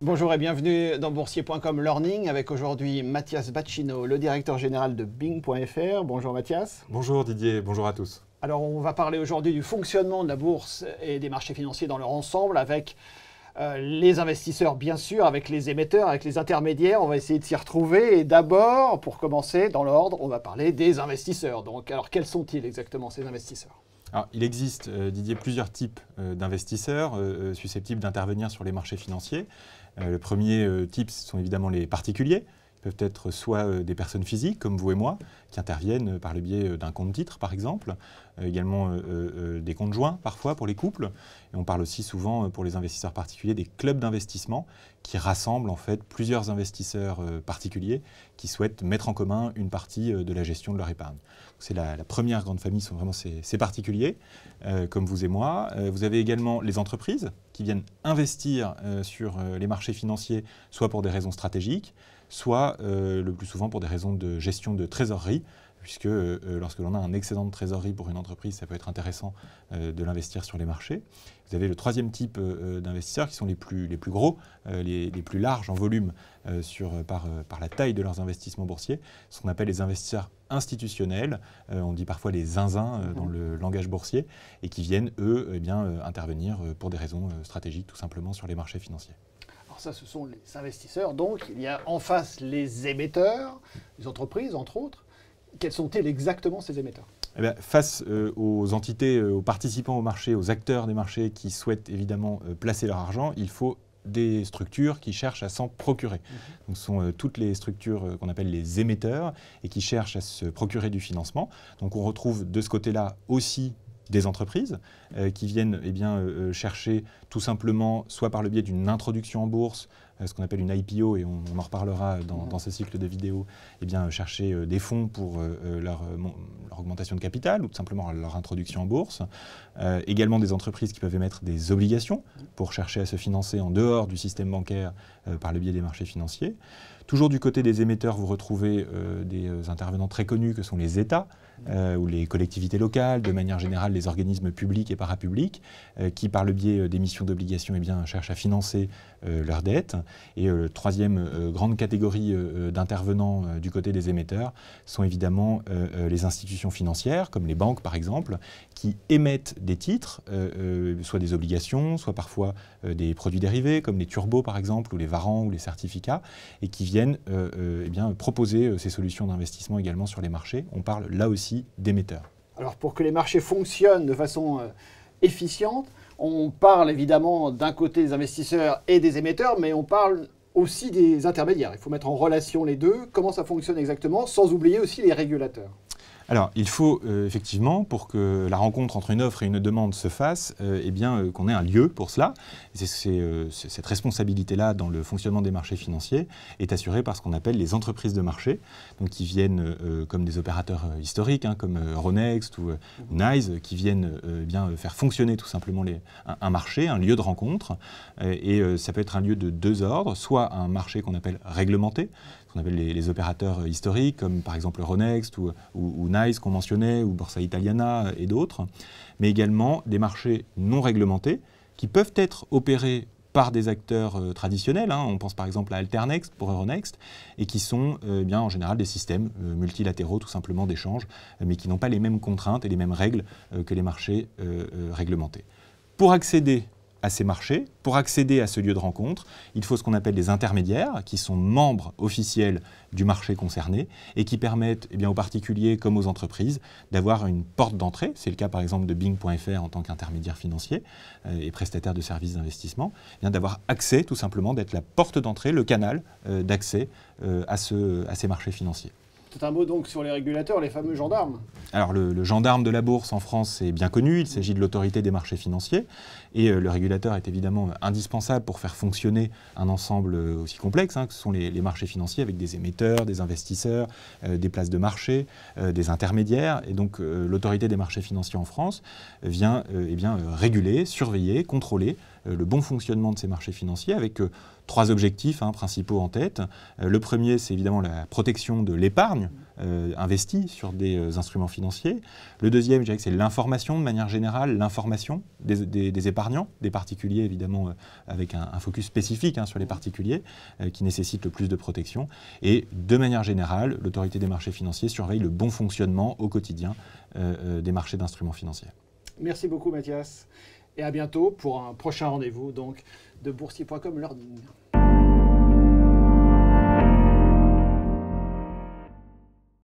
Bonjour et bienvenue dans boursier.com Learning avec aujourd'hui Mathias Bacchino, le directeur général de Bing.fr. Bonjour Mathias. Bonjour Didier, bonjour à tous. Alors on va parler aujourd'hui du fonctionnement de la bourse et des marchés financiers dans leur ensemble avec les investisseurs bien sûr, avec les émetteurs, avec les intermédiaires. On va essayer de s'y retrouver et d'abord, pour commencer dans l'ordre, on va parler des investisseurs. Donc alors quels sont-ils exactement ces investisseurs ? Alors, il existe, Didier, plusieurs types d'investisseurs susceptibles d'intervenir sur les marchés financiers. Le premier type, ce sont évidemment les particuliers. Ils peuvent être soit des personnes physiques, comme vous et moi, qui interviennent par le biais d'un compte titre, par exemple. Également des comptes joints, parfois, pour les couples. Et on parle aussi souvent, pour les investisseurs particuliers, des clubs d'investissement qui rassemblent en fait plusieurs investisseurs particuliers qui souhaitent mettre en commun une partie de la gestion de leur épargne. C'est la première grande famille, sont vraiment ces particuliers, comme vous et moi. Vous avez également les entreprises qui viennent investir sur les marchés financiers, soit pour des raisons stratégiques, soit le plus souvent pour des raisons de gestion de trésorerie, puisque lorsque l'on a un excédent de trésorerie pour une entreprise, ça peut être intéressant de l'investir sur les marchés. Vous avez le troisième type d'investisseurs qui sont les plus gros, les plus larges en volume par la taille de leurs investissements boursiers, ce qu'on appelle les investisseurs institutionnels, on dit parfois les zinzins dans le langage boursier, et qui viennent, eux, intervenir pour des raisons stratégiques, tout simplement, sur les marchés financiers. Alors ça, ce sont les investisseurs. Donc, il y a en face les émetteurs, les entreprises, entre autres. Quels sont-ils exactement, ces émetteurs ? Eh bien, face aux entités, aux participants au marché, aux acteurs des marchés qui souhaitent évidemment placer leur argent, il faut des structures qui cherchent à s'en procurer. Donc, ce sont toutes les structures qu'on appelle les émetteurs et qui cherchent à se procurer du financement. Donc on retrouve de ce côté-là aussi des entreprises qui viennent chercher tout simplement, soit par le biais d'une introduction en bourse, ce qu'on appelle une IPO, et on en reparlera dans ce cycle de vidéos, chercher des fonds pour leur augmentation de capital ou tout simplement leur introduction en bourse. Également des entreprises qui peuvent émettre des obligations pour chercher à se financer en dehors du système bancaire par le biais des marchés financiers. Toujours du côté des émetteurs, vous retrouvez des intervenants très connus que sont les États ou les collectivités locales, de manière générale les organismes publics et parapublics, qui par le biais d'émissions d'obligations cherchent à financer leurs dettes. Et troisième grande catégorie d'intervenants du côté des émetteurs sont évidemment les institutions financières, comme les banques par exemple, qui émettent des titres, soit des obligations, soit parfois des produits dérivés, comme les turbos par exemple, ou les varants ou les certificats, et qui viennent proposer ces solutions d'investissement également sur les marchés. On parle là aussi d'émetteurs. Alors pour que les marchés fonctionnent de façon efficiente, on parle évidemment d'un côté des investisseurs et des émetteurs, mais on parle aussi des intermédiaires. Il faut mettre en relation les deux. Comment ça fonctionne exactement, sans oublier aussi les régulateurs ? Alors, il faut effectivement, pour que la rencontre entre une offre et une demande se fasse, qu'on ait un lieu pour cela. Cette responsabilité-là dans le fonctionnement des marchés financiers est assurée par ce qu'on appelle les entreprises de marché, donc qui viennent comme des opérateurs historiques, comme Euronext ou NYSE, qui viennent faire fonctionner tout simplement un marché, un lieu de rencontre. Ça peut être un lieu de deux ordres, soit un marché qu'on appelle réglementé, qu'on appelle les opérateurs historiques, comme par exemple Euronext ou NYSE qu'on mentionnait, ou Borsa Italiana et d'autres, mais également des marchés non réglementés qui peuvent être opérés par des acteurs traditionnels, on pense par exemple à Alternext pour Euronext, et qui sont en général des systèmes multilatéraux tout simplement d'échange, mais qui n'ont pas les mêmes contraintes et les mêmes règles que les marchés réglementés. Pour accéder à ces marchés, pour accéder à ce lieu de rencontre, il faut ce qu'on appelle des intermédiaires, qui sont membres officiels du marché concerné et qui permettent aux particuliers comme aux entreprises d'avoir une porte d'entrée. C'est le cas par exemple de Bing.fr en tant qu'intermédiaire financier et prestataire de services d'investissement, d'avoir accès tout simplement, d'être la porte d'entrée, le canal d'accès à ces marchés financiers. C'est un mot donc sur les régulateurs, les fameux gendarmes. Alors le gendarme de la bourse en France est bien connu, il s'agit de l'autorité des marchés financiers et le régulateur est évidemment indispensable pour faire fonctionner un ensemble aussi complexe que ce sont les marchés financiers avec des émetteurs, des investisseurs, des places de marché, des intermédiaires et donc l'autorité des marchés financiers en France vient réguler, surveiller, contrôler le bon fonctionnement de ces marchés financiers avec 3 objectifs principaux en tête. Le premier, c'est évidemment la protection de l'épargne investie sur des instruments financiers. Le deuxième, je dirais que c'est l'information de manière générale, l'information des épargnants, des particuliers évidemment, avec un focus spécifique sur les particuliers qui nécessitent le plus de protection. Et de manière générale, l'autorité des marchés financiers surveille le bon fonctionnement au quotidien des marchés d'instruments financiers. Merci beaucoup Mathias et à bientôt pour un prochain rendez-vous donc de boursier.com Learning.